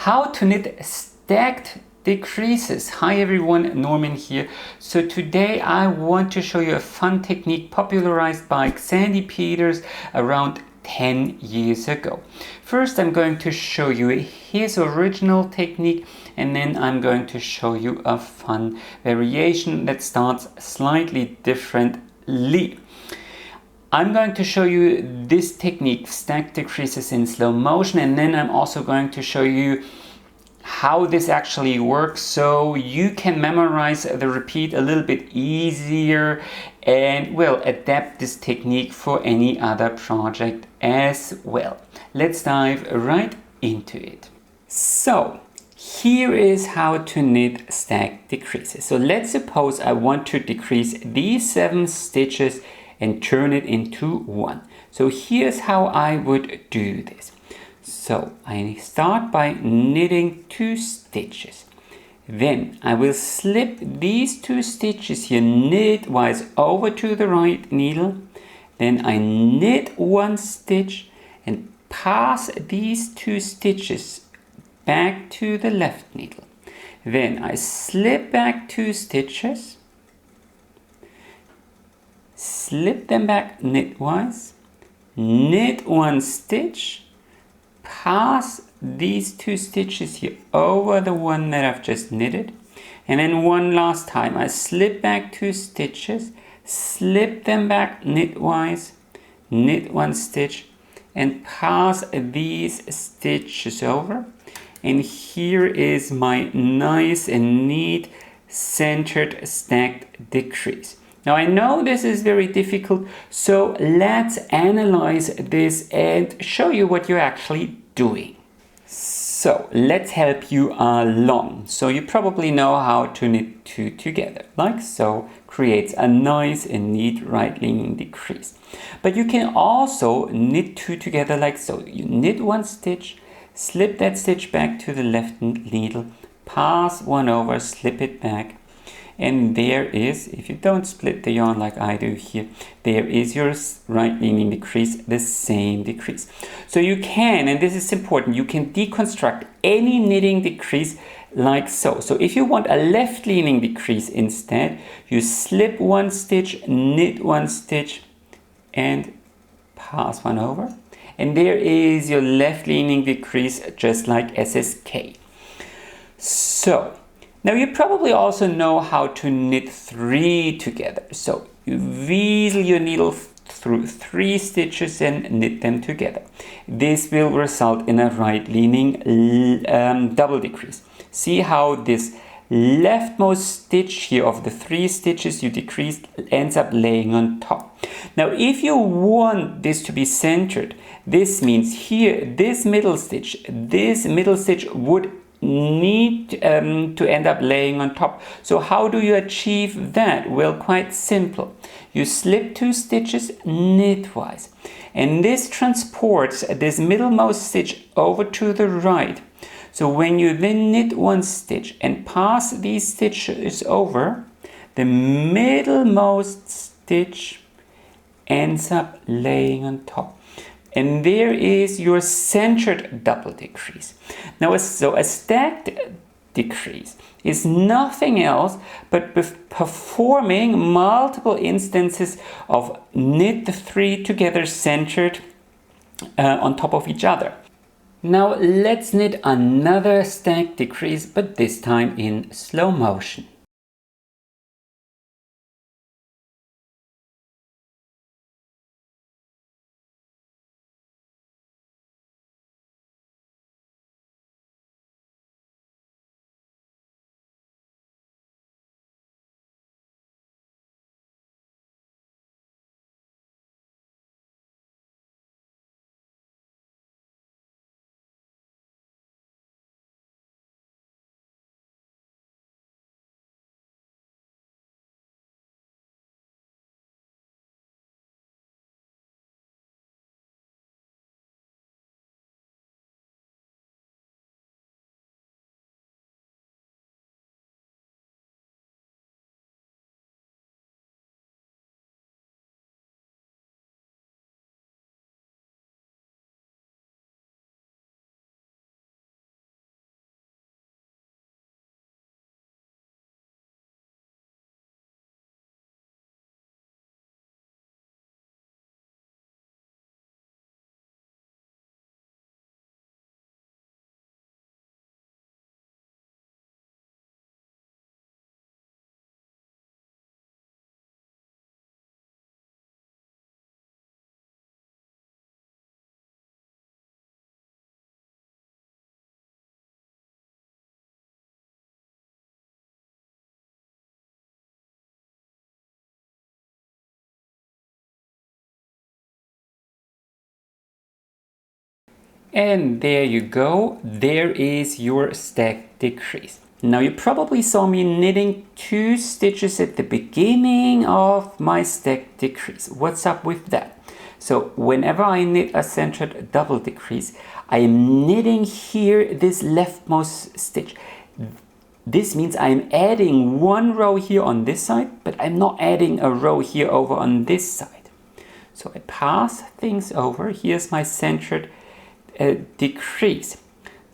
how to knit stacked decreases. Hi everyone, Norman here. So today I want to show you a fun technique popularized by Xandi Peters around 10 years ago. First I'm going to show you his original technique, and then I'm going to show you a fun variation that starts slightly differently. I'm going to show you this technique, stacked decreases in slow motion, and then I'm also going to show you how this actually works so you can memorize the repeat a little bit easier and will adapt this technique for any other project as well. Let's dive right into it. So here is how to knit stacked decreases. So let's suppose I want to decrease these 7 stitches and turn it into 1. So here's how I would do this. So I start by knitting 2 stitches. Then I will slip these 2 stitches here knitwise over to the right needle. Then I knit 1 stitch and pass these 2 stitches back to the left needle. Then I slip back 2 stitches, slip them back knitwise, knit 1 stitch, pass these 2 stitches here over the one that I've just knitted, and then one last time I slip back 2 stitches, slip them back knitwise, knit 1 stitch, and pass these stitches over. And here is my nice and neat centered stacked decrease. Now I know this is very difficult, so let's analyze this and show you what you're actually doing. So let's help you along. So you probably know how to knit 2 together, like so, creates a nice and neat right leaning decrease. But you can also knit 2 together like so. You knit 1 stitch, slip that stitch back to the left needle, pass one over, slip it back, and there is, if you don't split the yarn like I do here, there is your right leaning decrease, the same decrease. So you can, and this is important, you can deconstruct any knitting decrease like so. So if you want a left leaning decrease instead, you slip 1 stitch, knit 1 stitch, and pass one over. And there is your left leaning decrease, just like SSK. So now you probably also know how to knit 3 together. So you weasel your needle through 3 stitches and knit them together. This will result in a right leaning double decrease. See how this leftmost stitch here of the 3 stitches you decreased ends up laying on top. Now if you want this to be centered, this means here this middle stitch would need to end up laying on top. So how do you achieve that? Well, quite simple. You slip 2 stitches knitwise, and this transports this middlemost stitch over to the right. So when you then knit 1 stitch and pass these stitches over, the middlemost stitch ends up laying on top. And there is your centered double decrease. Now, so a stacked decrease is nothing else but performing multiple instances of knit the 3 together centered on top of each other. Now let's knit another stacked decrease, but this time in slow motion. And there you go. There is your stack decrease. Now you probably saw me knitting 2 stitches at the beginning of my stack decrease. What's up with that? So whenever I knit a centered double decrease, I am knitting here this leftmost stitch. This means I'm adding 1 row here on this side, but I'm not adding a row here over on this side. So I pass things over. Here's my centered decrease.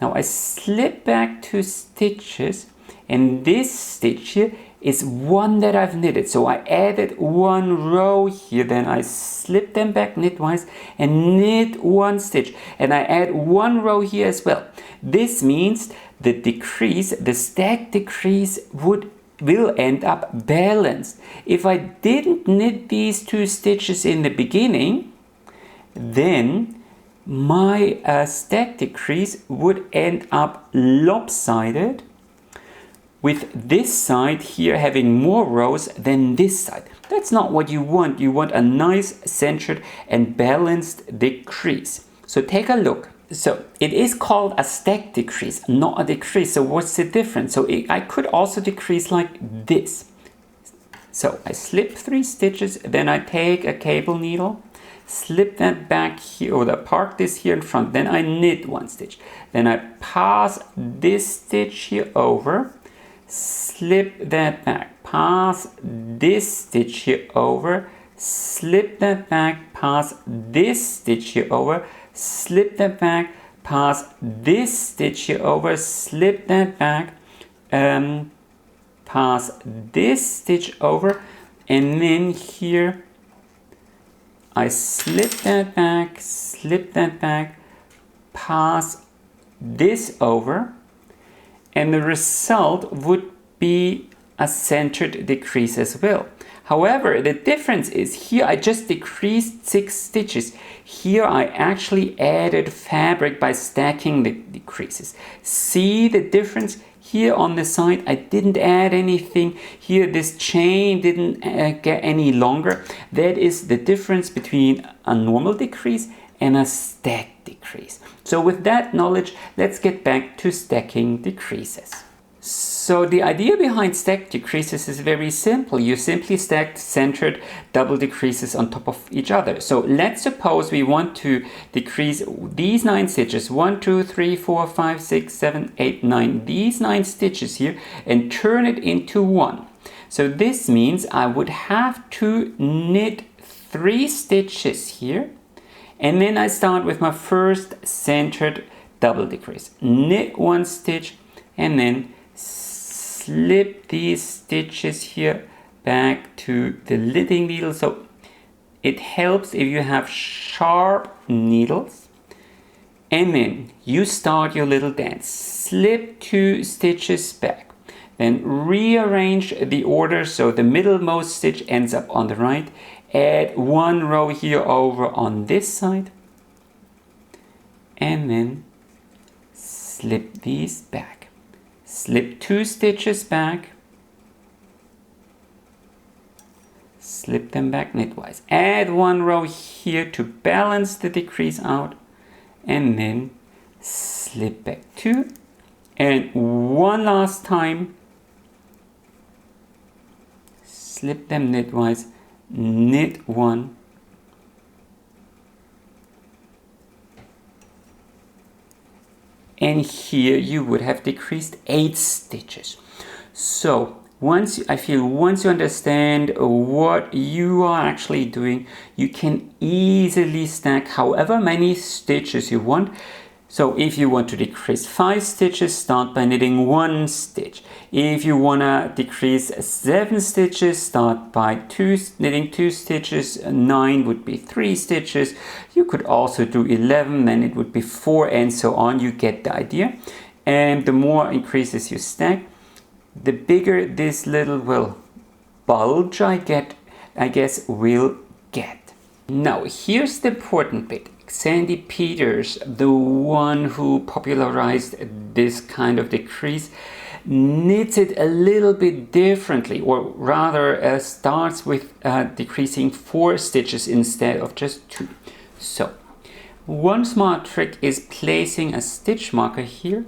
Now I slip back 2 stitches, and this stitch here is one that I've knitted. So I added 1 row here, then I slip them back knitwise and knit 1 stitch, and I add 1 row here as well. This means the decrease, the stack decrease will end up balanced. If I didn't knit these 2 stitches in the beginning, then my stack decrease would end up lopsided, with this side here having more rows than this side. That's not what you want. You want a nice centered and balanced decrease. So take a look. So it is called a stack decrease, not a decrease. So what's the difference? So I could also decrease like this. So I slip 3 stitches, then I take a cable needle, slip that back here, or park this here in front, then I knit 1 stitch. Then I pass this stitch here over, slip that back, pass this stitch here over, slip that back, pass this stitch here over, slip that back, pass this stitch here over, slip that back, pass this stitch over, and then here I slip that back, pass this over, and the result would be a centered decrease as well. However, the difference is here I just decreased 6 stitches. Here I actually added fabric by stacking the decreases. See the difference? Here on the side I didn't add anything. Here this chain didn't get any longer. That is the difference between a normal decrease and a stack decrease. So with that knowledge, let's get back to stacking decreases. So the idea behind stack decreases is very simple. You simply stack centered double decreases on top of each other. So let's suppose we want to decrease these 9 stitches, 1, 2, 3, 4, 5, 6, 7, 8, 9, these 9 stitches here, and turn it into 1. So this means I would have to knit 3 stitches here, and then I start with my first centered double decrease. Knit 1 stitch, and then slip these stitches here back to the knitting needle. So it helps if you have sharp needles. And then you start your little dance. Slip 2 stitches back. Then rearrange the order so the middlemost stitch ends up on the right. Add 1 row here over on this side. And then slip these back. Slip 2 stitches back, slip them back knitwise. Add 1 row here to balance the decrease out, and then slip back 2, and 1 last time, slip them knitwise, knit 1, and here you would have decreased 8 stitches. So once you understand what you are actually doing, you can easily stack however many stitches you want. So if you want to decrease 5 stitches, start by knitting 1 stitch. If you want to decrease 7 stitches, start by knitting 2 stitches. 9 would be 3 stitches. You could also do 11, then it would be 4, and so on. You get the idea. And the more increases you stack, the bigger this little bulge I guess will get. Now here's the important bit. Sandy Peters, the one who popularized this kind of decrease, knits it a little bit differently, or rather starts with decreasing 4 stitches instead of just 2. So One smart trick is placing a stitch marker here,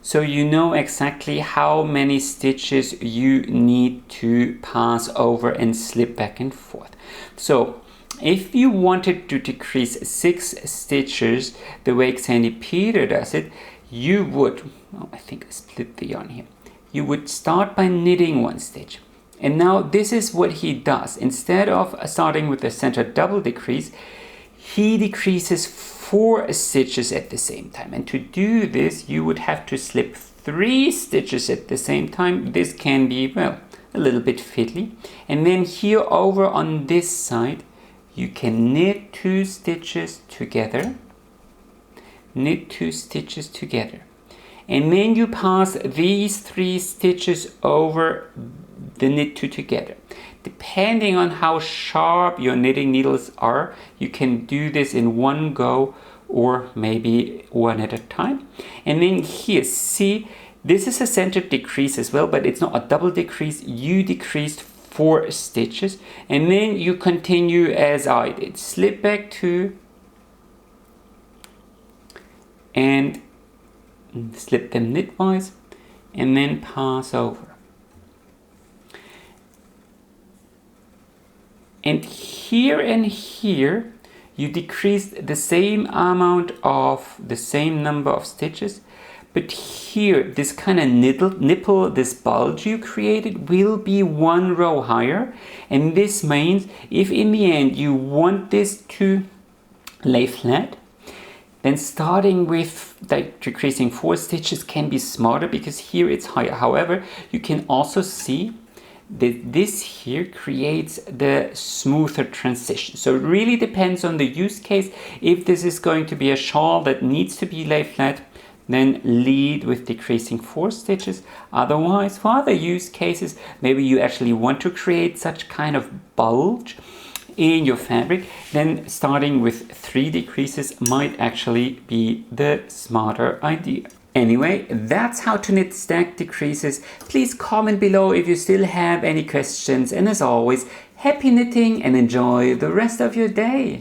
so you know exactly how many stitches you need to pass over and slip back and forth. So if you wanted to decrease 6 stitches the way Xandy Peter does it, you would, I think I split the yarn here. You would start by knitting 1 stitch. And now this is what he does. Instead of starting with the center double decrease, he decreases 4 stitches at the same time. And to do this, you would have to slip 3 stitches at the same time. This can be, well, a little bit fiddly. And then here over on this side, you can knit 2 stitches together. Knit 2 stitches together. And then you pass these 3 stitches over the knit 2 together. Depending on how sharp your knitting needles are, you can do this in one go or maybe one at a time. And then here, see, this is a centered decrease as well, but it's not a double decrease. You decreased 4 stitches, and then you continue as I did. Slip back 2 and slip them knitwise, and then pass over. And here you decreased the same amount of the same number of stitches, but here this kind of nipple, this bulge you created will be 1 row higher. And this means if in the end you want this to lay flat, then starting with decreasing 4 stitches can be smarter because here it's higher. However, you can also see that this here creates the smoother transition. So it really depends on the use case. If this is going to be a shawl that needs to be lay flat, then lead with decreasing 4 stitches. Otherwise, for other use cases, maybe you actually want to create such kind of bulge in your fabric, then starting with 3 decreases might actually be the smarter idea. Anyway, that's how to knit stacked decreases. Please comment below if you still have any questions, and as always, happy knitting and enjoy the rest of your day.